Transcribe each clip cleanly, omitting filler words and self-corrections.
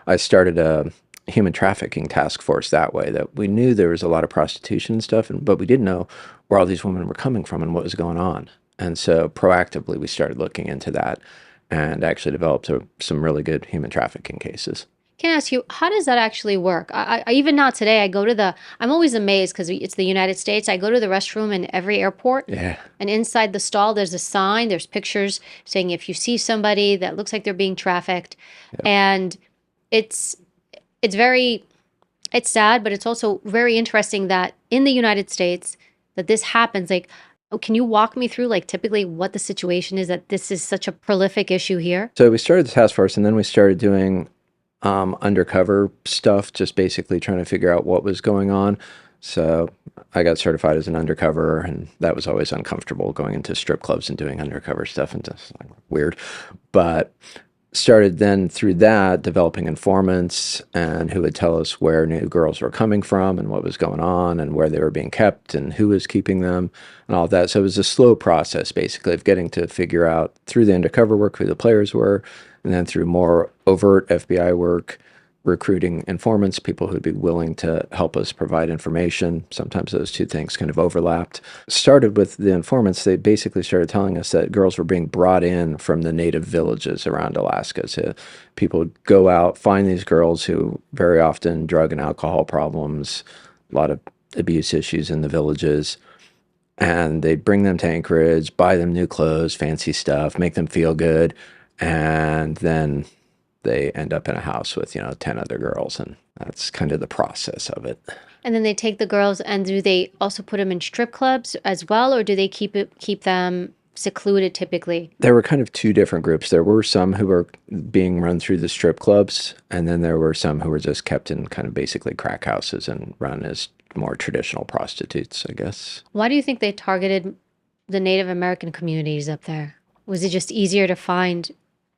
I started a human trafficking task force that way, that we knew there was a lot of prostitution and stuff, but we didn't know where all these women were coming from and what was going on. And so proactively, we started looking into that and actually developed some really good human trafficking cases. Can I ask you, how does that actually work? Even now today, I'm always amazed because it's the United States. I go to the restroom in every airport, Yeah. and inside the stall, there's a sign, there's pictures saying if you see somebody that looks like they're being trafficked, Yep. and it's it's very it's sad, but it's also very interesting that in the United States that this happens. Like, oh, can you walk me through like typically what the situation is that this is such a prolific issue here? So we started the task force, and then we started doing undercover stuff, just basically trying to figure out what was going on. So I got certified as an undercover, and that was always uncomfortable, going into strip clubs and doing undercover stuff, and just like weird. But started then through that developing informants and who would tell us where new girls were coming from and what was going on and where they were being kept and who was keeping them and all of that. So it was a slow process, basically, of getting to figure out through the undercover work who the players were, and then through more overt FBI work, recruiting informants, people who'd be willing to help us provide information. Sometimes those two things kind of overlapped. Started with the informants. They basically started telling us that girls were being brought in from the native villages around Alaska. So people would go out, find these girls who very often drug and alcohol problems, a lot of abuse issues in the villages, and they'd bring them to Anchorage, buy them new clothes, fancy stuff, make them feel good, and then they end up in a house with 10 other girls, and that's kind of the process of it. And then they take the girls, and do they also put them in strip clubs as well, or do they keep them secluded typically? There were kind of two different groups. There were some who were being run through the strip clubs, and then there were some who were just kept in kind of basically crack houses and run as more traditional prostitutes, I guess. Why do you think they targeted the Native American communities up there? Was it just easier to find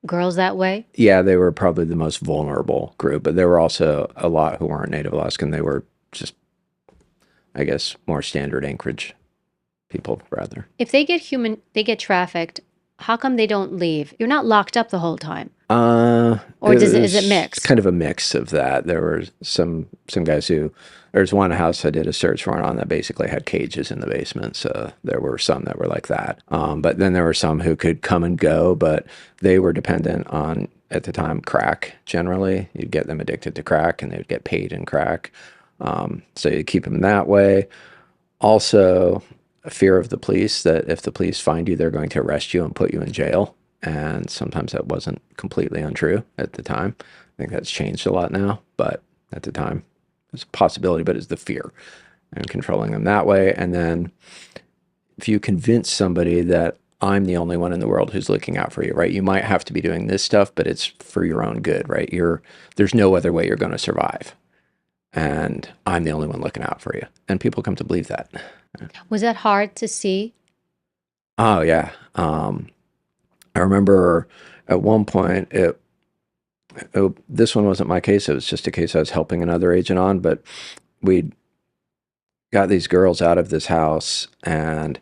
girls that way? Yeah, they were probably the most vulnerable group, but there were also a lot who weren't Native Alaskan. They were just, I guess, more standard Anchorage people, rather. If they get trafficked, how come they don't leave? You're not locked up the whole time. Or is it It's mixed? kind of a mix of that. There were some guys who, there's one house I did a search warrant on that basically had cages in the basement. So there were some that were like that. But then there were some who could come and go, but they were dependent on, at the time, crack. Generally, you'd get them addicted to crack, and they would get paid in crack. So you keep them that way. Also, a fear of the police, that if the police find you, they're going to arrest you and put you in jail. And sometimes that wasn't completely untrue at the time. I think that's changed a lot now, but at the time, it's a possibility, but it's the fear and controlling them that way. And then if you convince somebody that I'm the only one in the world who's looking out for you, right? You might have to be doing this stuff, but it's for your own good, right? There's no other way you're going to survive. And I'm the only one looking out for you. And people come to believe that. Was that hard to see? Oh, yeah. I remember at one point, this one wasn't my case. It was just a case I was helping another agent on, but we got these girls out of this house, and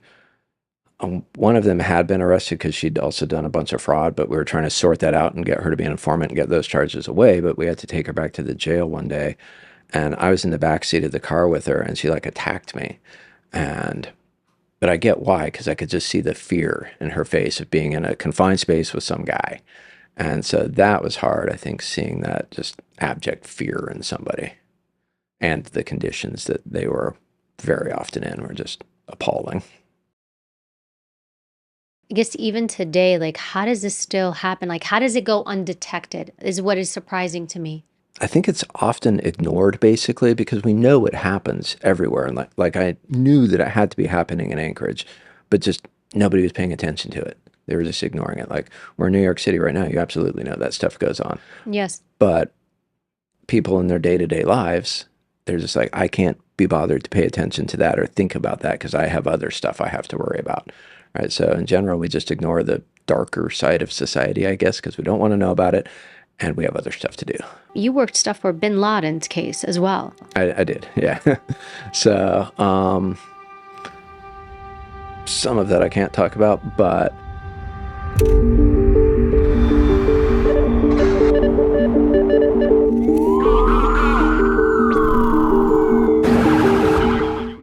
one of them had been arrested because she'd also done a bunch of fraud, but we were trying to sort that out and get her to be an informant and get those charges away. But we had to take her back to the jail one day, and I was in the back seat of the car with her, and she like attacked me. But I get why, because I could just see the fear in her face of being in a confined space with some guy. And so that was hard, I think, seeing that just abject fear in somebody. And the conditions that they were very often in were just appalling. I guess even today, like, how does this still happen? Like, how does it go undetected is what is surprising to me. I think it's often ignored, basically, because we know it happens everywhere. And like I knew that it had to be happening in Anchorage, but just nobody was paying attention to it. They were just ignoring it. Like, we're in New York City right now. You absolutely know that stuff goes on. Yes. But people in their day-to-day lives, they're just like, I can't be bothered to pay attention to that or think about that because I have other stuff I have to worry about. Right. So in general, we just ignore the darker side of society, I guess, because we don't want to know about it. And we have other stuff to do. You worked stuff for Bin Laden's case as well. I did, yeah. So some of that I can't talk about, but